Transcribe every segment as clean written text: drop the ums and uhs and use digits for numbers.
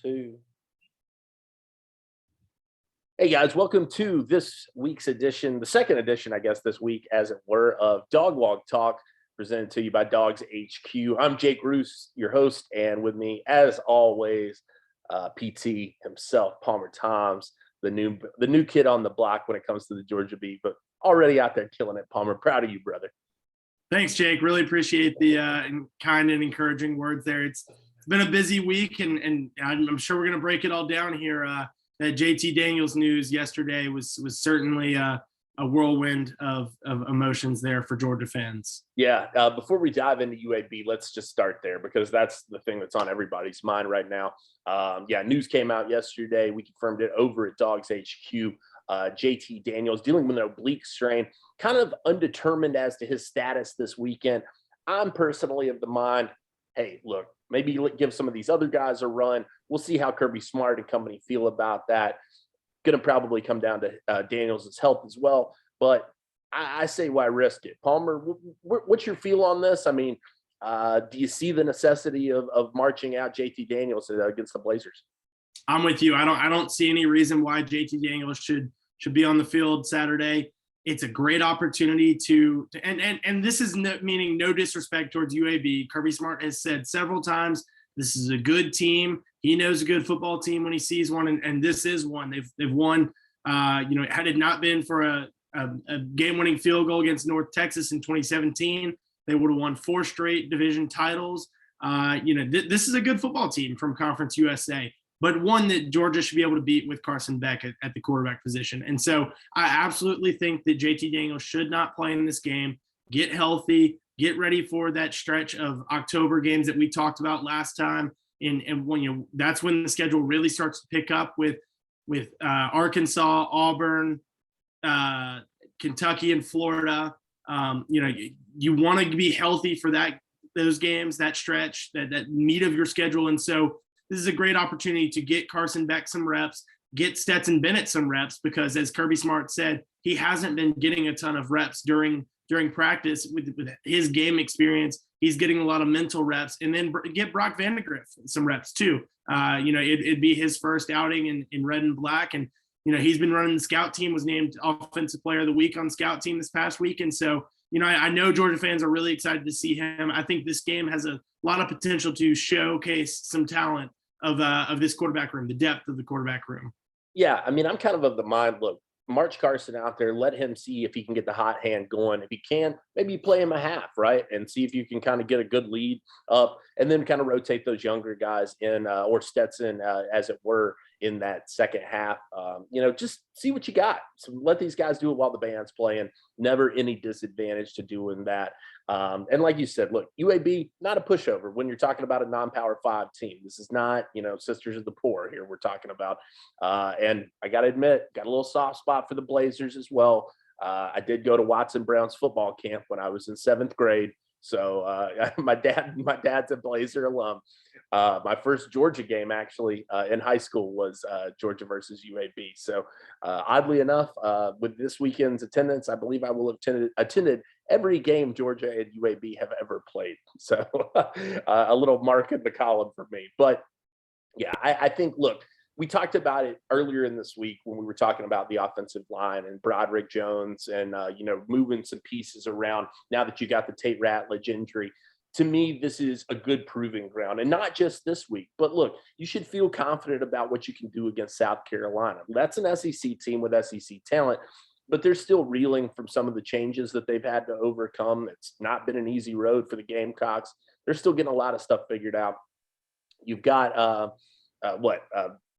2. Hey guys, welcome to this week's edition, the second edition, I guess, this week, as it were, of Dawg Walk Talk, presented to you by Dogs HQ. I'm Jake Roos, your host, and with me, as always, PT himself, Palmer Toms, the new kid on the block when it comes to the Georgia beat, but already out there killing it. Palmer, proud of you, brother. Thanks, Jake. Really appreciate the kind and encouraging words there. It's been a busy week, and I'm sure we're going to break it all down here. That JT Daniels news yesterday was certainly a whirlwind of emotions there for Georgia fans. Yeah. Before we dive into UAB, let's just start there because that's the thing that's on everybody's mind right now. News came out yesterday. We confirmed it over at Dogs HQ. JT Daniels dealing with an oblique strain, kind of undetermined as to his status this weekend. I'm personally of the mind, hey, look, maybe give some of these other guys a run. We'll see how Kirby Smart and company feel about that. Going to probably come down to Daniels' health as well. But I say, why risk it? Palmer, what's your feel on this? I mean, do you see the necessity of marching out JT Daniels against the Blazers? I'm with you. I don't see any reason why JT Daniels should be on the field Saturday. It's a great opportunity to this is meaning no disrespect towards UAB. Kirby Smart has said several times this is a good team. He knows a good football team when he sees one, and this is one. They've won. Had it not been for a game-winning field goal against North Texas in 2017, they would have won 4 straight division titles. This is a good football team from Conference USA, but one that Georgia should be able to beat with Carson Beck at the quarterback position. And so I absolutely think that JT Daniels should not play in this game. Get healthy, get ready for that stretch of October games that we talked about last time. And when that's when the schedule really starts to pick up with Arkansas, Auburn, Kentucky, and Florida. You want to be healthy for those games, that stretch, that meat of your schedule. And so this is a great opportunity to get Carson Beck some reps, get Stetson Bennett some reps, because as Kirby Smart said, he hasn't been getting a ton of reps during practice with his game experience. He's getting a lot of mental reps, and then get Brock Vandegrift some reps too. It'd be his first outing in red and black. And, he's been running the scout team, was named offensive player of the week on scout team this past week. And so, I know Georgia fans are really excited to see him. I think this game has a lot of potential to showcase some talent of this quarterback room, the depth of the quarterback room. Yeah, I mean, I'm kind of the mind, look, march Carson out there, let him see if he can get the hot hand going. If he can, maybe play him a half, right? And see if you can kind of get a good lead up, and then kind of rotate those younger guys in, or Stetson, as it were, in that second half. Just see what you got. So let these guys do it while the band's playing. Never any disadvantage to doing that. And like you said, look, UAB, not a pushover when you're talking about a non-Power 5 team. This is not, Sisters of the Poor here we're talking about. And I got to admit, got a little soft spot for the Blazers as well. I did go to Watson Brown's football camp when I was in 7th grade. So my dad's a Blazer alum. My first Georgia game actually in high school was Georgia versus UAB. So oddly enough, with this weekend's attendance, I believe I will have attended every game Georgia and UAB have ever played. So a little mark in the column for me. But yeah, I think, look, we talked about it earlier in this week when we were talking about the offensive line and Broderick Jones and, moving some pieces around now that you got the Tate Ratledge injury. To me, this is a good proving ground, and not just this week, but look, you should feel confident about what you can do against South Carolina. That's an SEC team with SEC talent, but they're still reeling from some of the changes that they've had to overcome. It's not been an easy road for the Gamecocks. They're still getting a lot of stuff figured out. You've got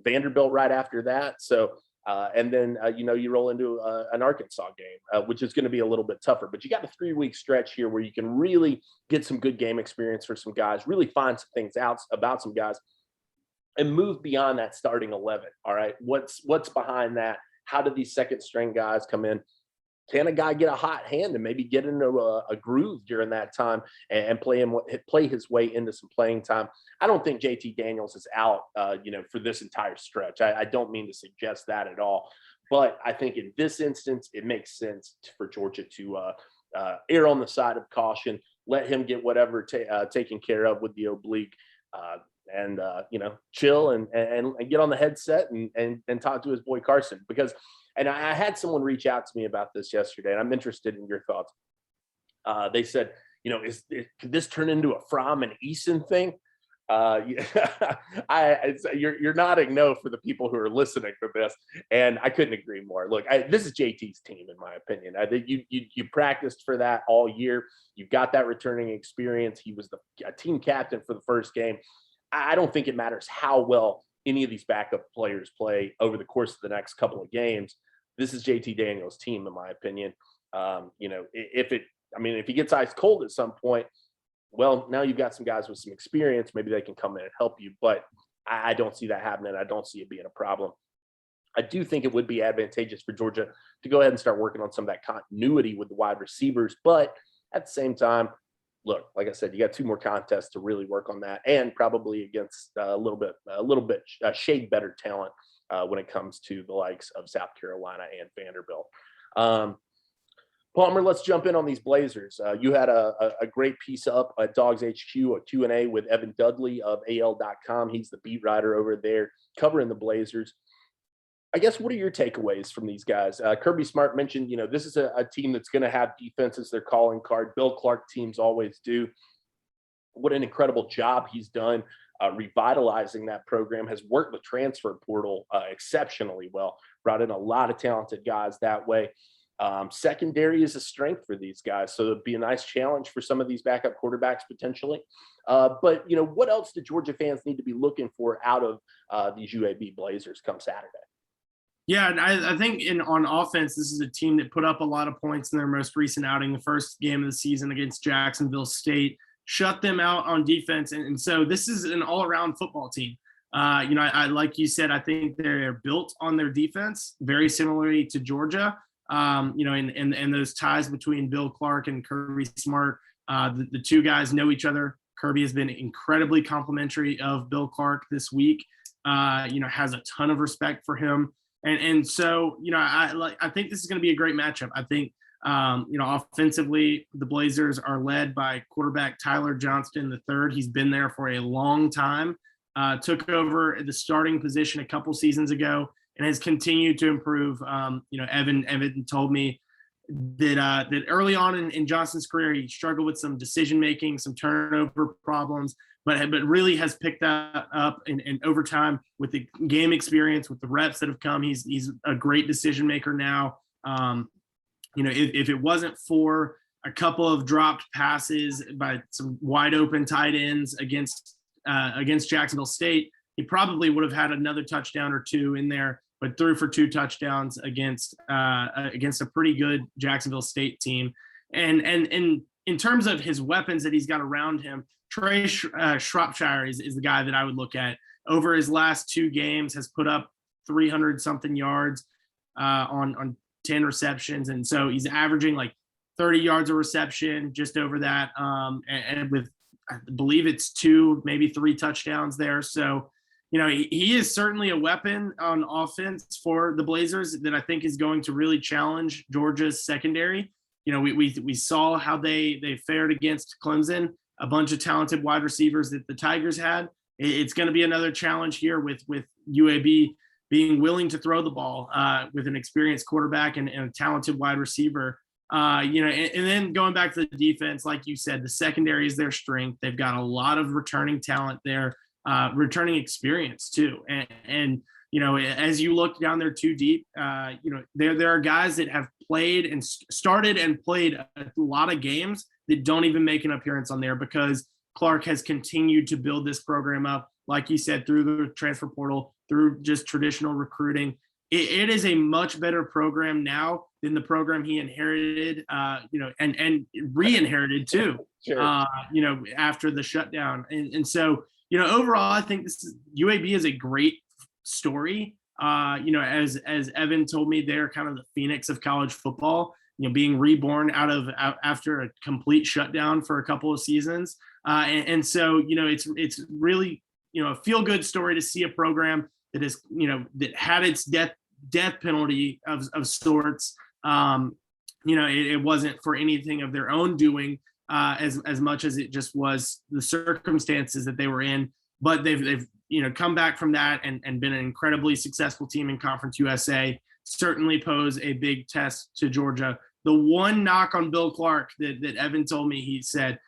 Vanderbilt right after that. So, and then, you roll into an Arkansas game, which is going to be a little bit tougher. But you got a 3-week stretch here where you can really get some good game experience for some guys, really find some things out about some guys, and move beyond that starting 11. All right, what's behind that? How do these second string guys come in? Can a guy get a hot hand and maybe get into a groove during that time and play his way into some playing time? I don't think JT Daniels is out, for this entire stretch. I don't mean to suggest that at all, but I think in this instance, it makes sense for Georgia to err on the side of caution, let him get whatever taken care of with the oblique. and chill and get on the headset and talk to his boy Carson. Because, and I had someone reach out to me about this yesterday, and I'm interested in your thoughts. They said, could this turn into a Fromm and Eason thing? You're nodding no for the people who are listening to this, and I couldn't agree more. Look, this is JT's team, in my opinion. I think you practiced for that all year. You've got that returning experience. He was a team captain for the first game. I don't think it matters how well any of these backup players play over the course of the next couple of games. This is JT Daniels' team, in my opinion. If he gets ice cold at some point, well, now you've got some guys with some experience. Maybe they can come in and help you, but I don't see that happening. I don't see it being a problem. I do think it would be advantageous for Georgia to go ahead and start working on some of that continuity with the wide receivers. But at the same time, look, like I said, you got 2 more contests to really work on that, and probably against a little bit shade better talent when it comes to the likes of South Carolina and Vanderbilt. Palmer, let's jump in on these Blazers. You had a great piece up at Dogs HQ, a Q&A with Evan Dudley of AL.com. He's the beat writer over there covering the Blazers. I guess, what are your takeaways from these guys? Kirby Smart mentioned, this is a team that's going to have defense as their calling card. Bill Clark teams always do. What an incredible job he's done revitalizing that program. Has worked the transfer portal exceptionally well, brought in a lot of talented guys that way. Secondary is a strength for these guys, so it'd be a nice challenge for some of these backup quarterbacks potentially. But what else do Georgia fans need to be looking for out of these UAB Blazers come Saturday? Yeah, and I think on offense, this is a team that put up a lot of points in their most recent outing, the first game of the season against Jacksonville State, shut them out on defense. And so this is an all-around football team. I like you said, I think they're built on their defense, very similarly to Georgia. And those ties between Bill Clark and Kirby Smart, the 2 guys know each other. Kirby has been incredibly complimentary of Bill Clark this week, has a ton of respect for him. And so, I think this is going to be a great matchup. I think, offensively, the Blazers are led by quarterback Tyler Johnston III. He's been there for a long time, took over the starting position a couple seasons ago and has continued to improve. Evan told me that early on in Johnston's career, he struggled with some decision-making, some turnover problems, but really has picked that up in overtime with the game experience, with the reps that have come. He's a great decision maker now. If it wasn't for a couple of dropped passes by some wide open tight ends against Jacksonville State, he probably would have had another touchdown or 2 in there, but threw for 2 touchdowns against a pretty good Jacksonville State team. And in terms of his weapons that he's got around him, Trey Shropshire is the guy that I would look at. Over his last 2 games, has put up 300-something yards on 10 receptions. And so he's averaging like 30 yards a reception, just over that. And with, I believe it's 2, maybe 3 touchdowns there. So, he is certainly a weapon on offense for the Blazers that I think is going to really challenge Georgia's secondary. We saw how they fared against Clemson, a bunch of talented wide receivers that the Tigers had. It's going to be another challenge here with UAB being willing to throw the ball with an experienced quarterback and a talented wide receiver. And then going back to the defense, like you said, the secondary is their strength. They've got a lot of returning talent there. Returning experience too. And as you look down there too deep, there are guys that have played and started and played a lot of games that don't even make an appearance on there, because Clark has continued to build this program up, like you said, through the transfer portal, through just traditional recruiting. It is a much better program now than the program he inherited, and re-inherited too, Sure. After the shutdown. And so, overall, I think UAB is a great story. As Evan told me, they're kind of the phoenix of college football, being reborn after a complete shutdown for a couple of seasons. And so, it's really, a feel-good story to see a program that is, that had its death penalty of sorts. It wasn't for anything of their own doing, as much as it just was the circumstances that they were in. but they've come back from that and been an incredibly successful team in Conference USA. Certainly pose a big test to Georgia. The one knock on Bill Clark that Evan told me, he said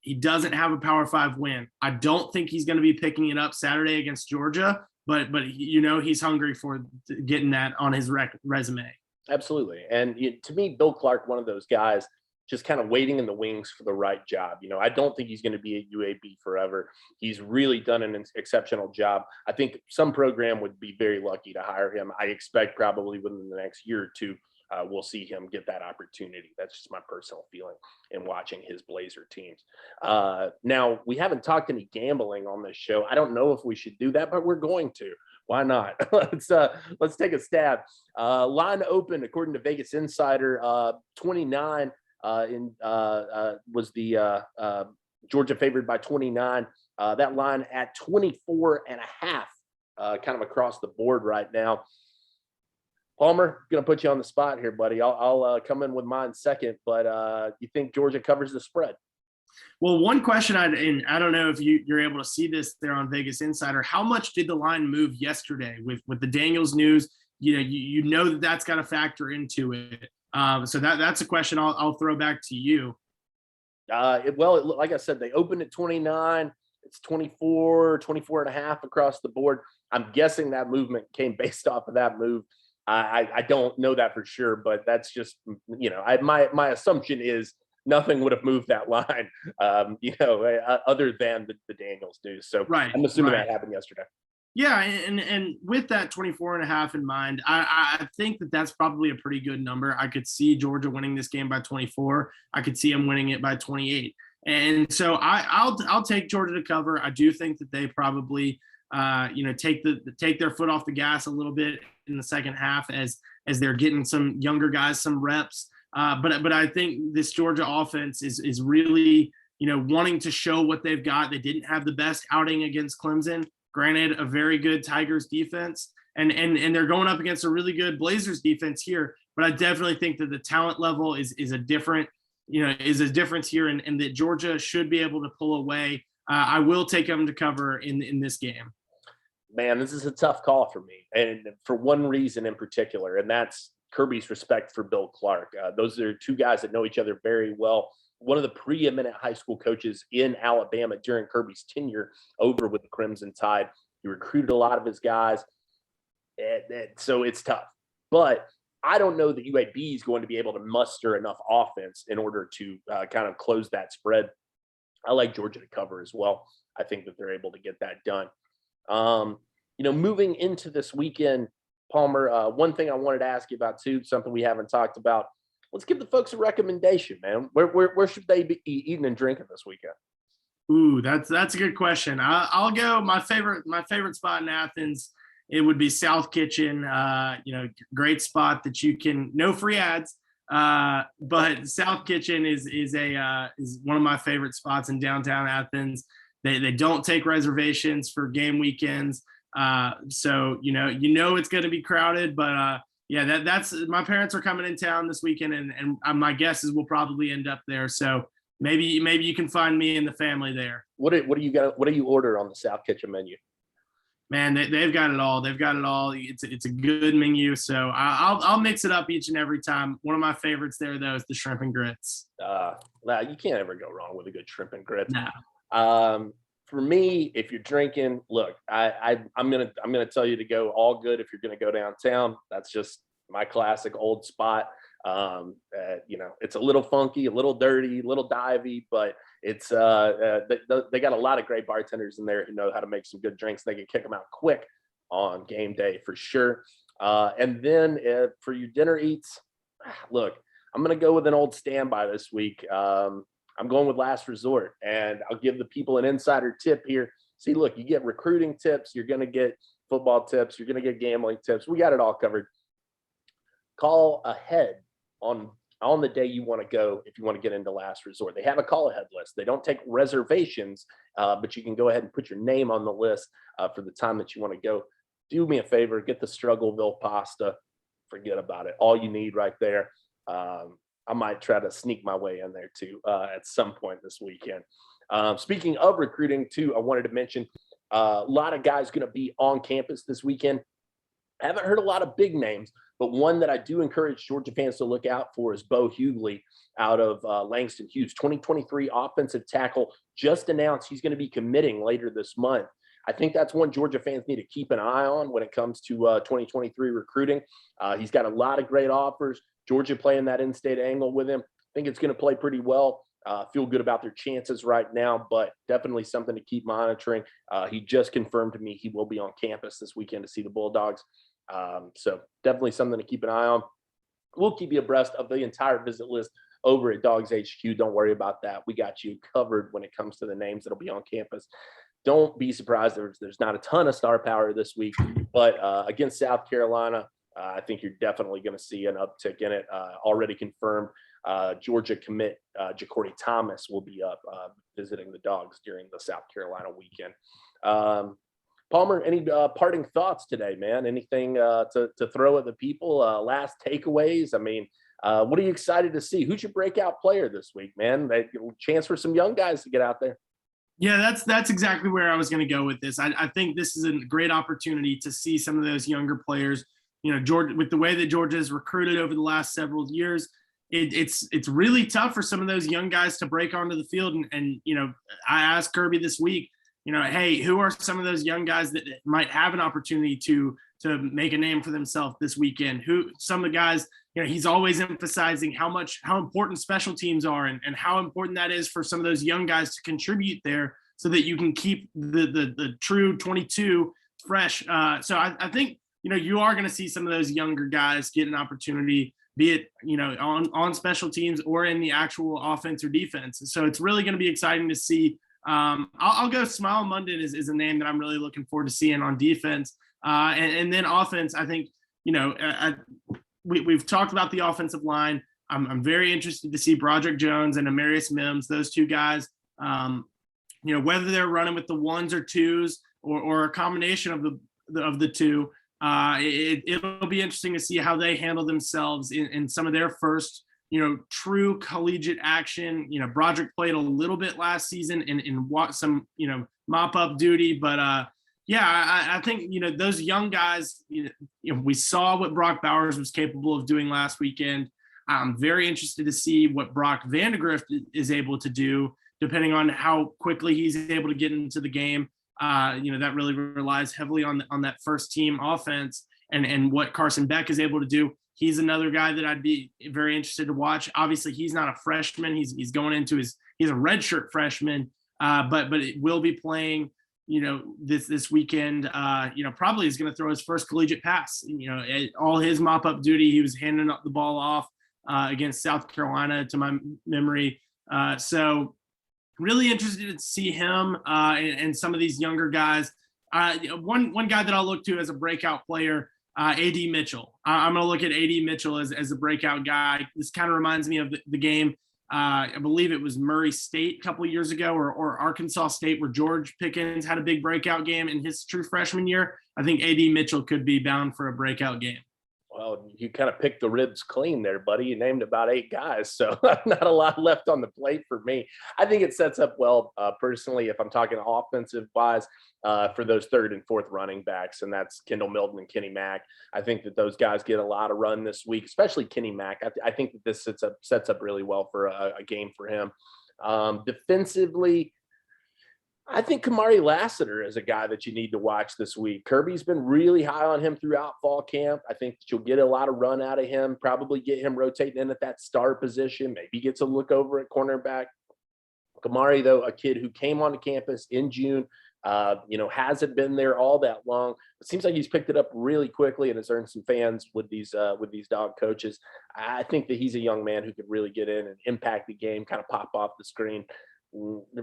he doesn't have a Power 5 win. I don't think he's going to be picking it up Saturday against Georgia, but he's hungry for getting that on his resume. Absolutely. And to me, Bill Clark, one of those guys just kind of waiting in the wings for the right job. I don't think he's going to be at UAB forever. He's really done an exceptional job. I think some program would be very lucky to hire him. I expect probably within the next year or two, we'll see him get that opportunity. That's just my personal feeling in watching his Blazer teams. Now, we haven't talked any gambling on this show. I don't know if we should do that, but we're going to. Why not? Let's take a stab. Line open, according to Vegas Insider, 29 was the Georgia favored by 29. That line at 24.5, kind of across the board right now. Palmer, going to put you on the spot here, buddy. I'll come in with mine second, but you think Georgia covers the spread? Well, one question, and I don't know if you're able to see this there on Vegas Insider. How much did the line move yesterday with the Daniels news? You know that's got to factor into it. So that's a question I'll throw back to you. Like I said, they opened at 29. It's 24.5 across the board. I'm guessing that movement came based off of that move. I don't know that for sure, but that's just, my assumption is nothing would have moved that line, other than the Daniels news. So right, I'm assuming that happened yesterday. Yeah, and with that 24.5 in mind, I think that's probably a pretty good number. I could see Georgia winning this game by 24. I could see them winning it by 28. And so I'll take Georgia to cover. I do think that they probably take their foot off the gas a little bit in the second half as they're getting some younger guys some reps. But I think this Georgia offense is really wanting to show what they've got. They didn't have the best outing against Clemson. Granted, a very good Tigers defense, and they're going up against a really good Blazers defense here. But I definitely think that the talent level is a difference here, and that Georgia should be able to pull away. I will take them to cover in this game. Man, this is a tough call for me, and for one reason in particular, and that's Kirby's respect for Bill Clark. Those are two guys that know each other very well. One of the preeminent high school coaches in Alabama during Kirby's tenure over with the Crimson Tide. He recruited a lot of his guys, so it's tough. But I don't know that UAB is going to be able to muster enough offense in order to kind of close that spread. I like Georgia to cover as well. I think that they're able to get that done. Moving into this weekend, Palmer, one thing I wanted to ask you about too, something we haven't talked about. Let's give the folks a recommendation, man. Where should they be eating and drinking this weekend? Ooh, that's a good question. I'll go my favorite spot in Athens. It would be South Kitchen. Great spot that you can, no free ads. But South Kitchen is one of my favorite spots in downtown Athens. They don't take reservations for game weekends. So it's going to be crowded, but that's my parents are coming in town this weekend, and my guess is we'll probably end up there. So maybe you can find me and the family there. What do you order on the South Kitchen menu? Man, they've got it all. They've got it all. It's a good menu. So I'll mix it up each and every time. One of my favorites there though is the shrimp and grits. You can't ever go wrong with a good shrimp and grits. No. For me, if you're drinking, look, I'm gonna tell you to go all good if you're gonna go downtown. That's just my classic old spot. It's a little funky, a little dirty, a little divey, but it's they got a lot of great bartenders in there who know how to make some good drinks. They can kick them out quick on game day for sure. And then for your dinner eats, look, I'm gonna go with an old standby this week. I'm going with Last Resort, and I'll give the people an insider tip here. See, look, you get recruiting tips, you're going to get football tips, you're going to get gambling tips. We got it all covered. Call ahead on the day you want to go if you want to get into Last Resort. They have a call ahead list. They don't take reservations, but you can go ahead and put your name on the list for the time that you want to go. Do me a favor, get the Struggleville pasta. Forget about it. All you need right there. I might try to sneak my way in there too at some point this weekend. Speaking of recruiting, too, I wanted to mention a lot of guys going to be on campus this weekend. I haven't heard a lot of big names, but one that I do encourage Georgia fans to look out for is Bo Hughley out of Langston Hughes, 2023 offensive tackle, just announced he's going to be committing later this month. I think that's one Georgia fans need to keep an eye on when it comes to 2023 recruiting. He's got a lot of great offers. Georgia playing that in-state angle with him. I think it's going to play pretty well. Feel good about their chances right now, but definitely something to keep monitoring. He just confirmed to me he will be on campus this weekend to see the Bulldogs. So definitely something to keep an eye on. We'll keep you abreast of the entire visit list over at Dogs HQ. Don't worry about that. We got you covered when it comes to the names that'll be on campus. Don't be surprised there's not a ton of star power this week, but against South Carolina, I think you're definitely going to see an uptick in it. Already confirmed, Georgia commit Jacory Thomas will be up visiting the Dogs during the South Carolina weekend. Palmer, any parting thoughts today, man? Anything to throw at the people? Last takeaways? I mean, what are you excited to see? Who's your breakout player this week, man? Chance for some young guys to get out there. Yeah, that's exactly where I was going to go with this. I think this is a great opportunity to see some of those younger players. You know, Georgia, with the way that Georgia has recruited over the last several years, it's really tough for some of those young guys to break onto the field. And you know, I asked Kirby this week, you know, hey, who are some of those young guys that might have an opportunity to make a name for themselves this weekend? Who some of the guys, you know, he's always emphasizing how important special teams are and how important that is for some of those young guys to contribute there so that you can keep the true 22 fresh. So I think, you know, you are going to see some of those younger guys get an opportunity, be it, you know, on special teams or in the actual offense or defense. So it's really going to be exciting to see. I'll go Smile Munden is a name that I'm really looking forward to seeing on defense. And then offense, I think, you know, we've talked about the offensive line. I'm very interested to see Broderick Jones and Amarius Mims, those two guys, you know, whether they're running with the ones or twos or a combination of the two. It'll be interesting to see how they handle themselves in some of their first, you know, true collegiate action. You know, Broderick played a little bit last season in some, you know, mop-up duty, but yeah, I think, you know, those young guys, you know, we saw what Brock Bowers was capable of doing last weekend. I'm very interested to see what Brock Vandegrift is able to do, depending on how quickly he's able to get into the game. You know, that really relies heavily on that first team offense and what Carson Beck is able to do. He's another guy that I'd be very interested to watch. Obviously, he's not a freshman. He's going into he's a redshirt freshman, but it will be playing, you know, this weekend. You know, probably is going to throw his first collegiate pass. You know, all his mop-up duty, he was handing up the ball off against South Carolina, to my memory. So really interested to see him and some of these younger guys. One guy that I'll look to as a breakout player, A.D. Mitchell. I'm going to look at A.D. Mitchell as a breakout guy. This kind of reminds me of the game. I believe it was Murray State a couple of years ago or Arkansas State, where George Pickens had a big breakout game in his true freshman year. I think A.D. Mitchell could be bound for a breakout game. Well, you kind of picked the ribs clean there, buddy. You named about 8 guys, so not a lot left on the plate for me. I think it sets up well, personally, if I'm talking offensive-wise, for those third and fourth running backs, and that's Kendall Milton and Kenny Mack. I think that those guys get a lot of run this week, especially Kenny Mack. I think that this sets up really well for a game for him. Defensively, I think Kamari Lassiter is a guy that you need to watch this week. Kirby's been really high on him throughout fall camp. I think that you'll get a lot of run out of him, probably get him rotating in at that star position, maybe gets a look over at cornerback. Kamari, though, a kid who came onto campus in June, you know, hasn't been there all that long. It seems like he's picked it up really quickly and has earned some fans with these Dawg coaches. I think that he's a young man who could really get in and impact the game, kind of pop off the screen.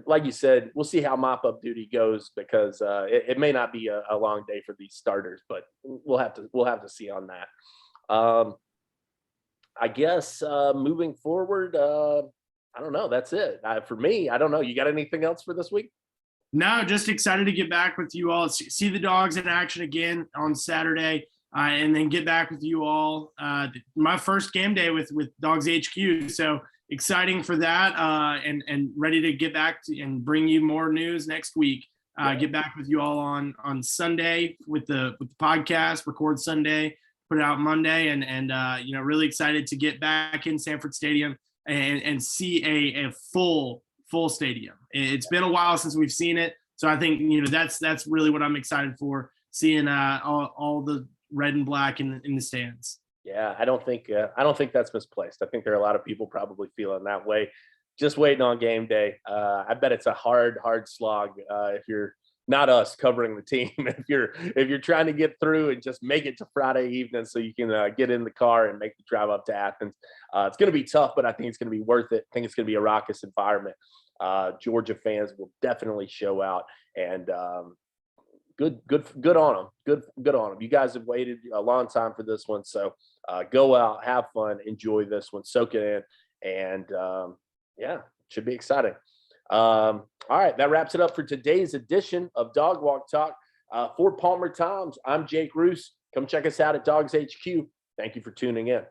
Like you said, we'll see how mop-up duty goes, because it may not be a long day for these starters, but we'll have to see on that. I guess moving forward, I don't know. That's it for me. I don't know. You got anything else for this week? No, just excited to get back with you all. See the Dogs in action again on Saturday, and then get back with you all. My first game day with Dogs HQ. So exciting for that, and ready to get back and bring you more news next week. Get back with you all on Sunday with the podcast, record Sunday, put it out Monday, and really excited to get back in Sanford Stadium and see a full stadium. It's been a while since we've seen it, so I think that's really what I'm excited for, seeing all the red and black in the stands. Yeah, I don't think that's misplaced. I think there are a lot of people probably feeling that way, just waiting on game day. I bet it's a hard slog if you're not us covering the team. If you're trying to get through and just make it to Friday evening so you can get in the car and make the drive up to Athens, it's going to be tough, but I think it's going to be worth it. I think it's going to be a raucous environment. Georgia fans will definitely show out, and good on them. Good on them. You guys have waited a long time for this one, so go out, have fun, enjoy this one, soak it in, and it should be exciting. All right, that wraps it up for today's edition of Dawg Walk Talk. For Palmer Times, I'm Jake Roos. Come check us out at Dogs HQ. Thank you for tuning in.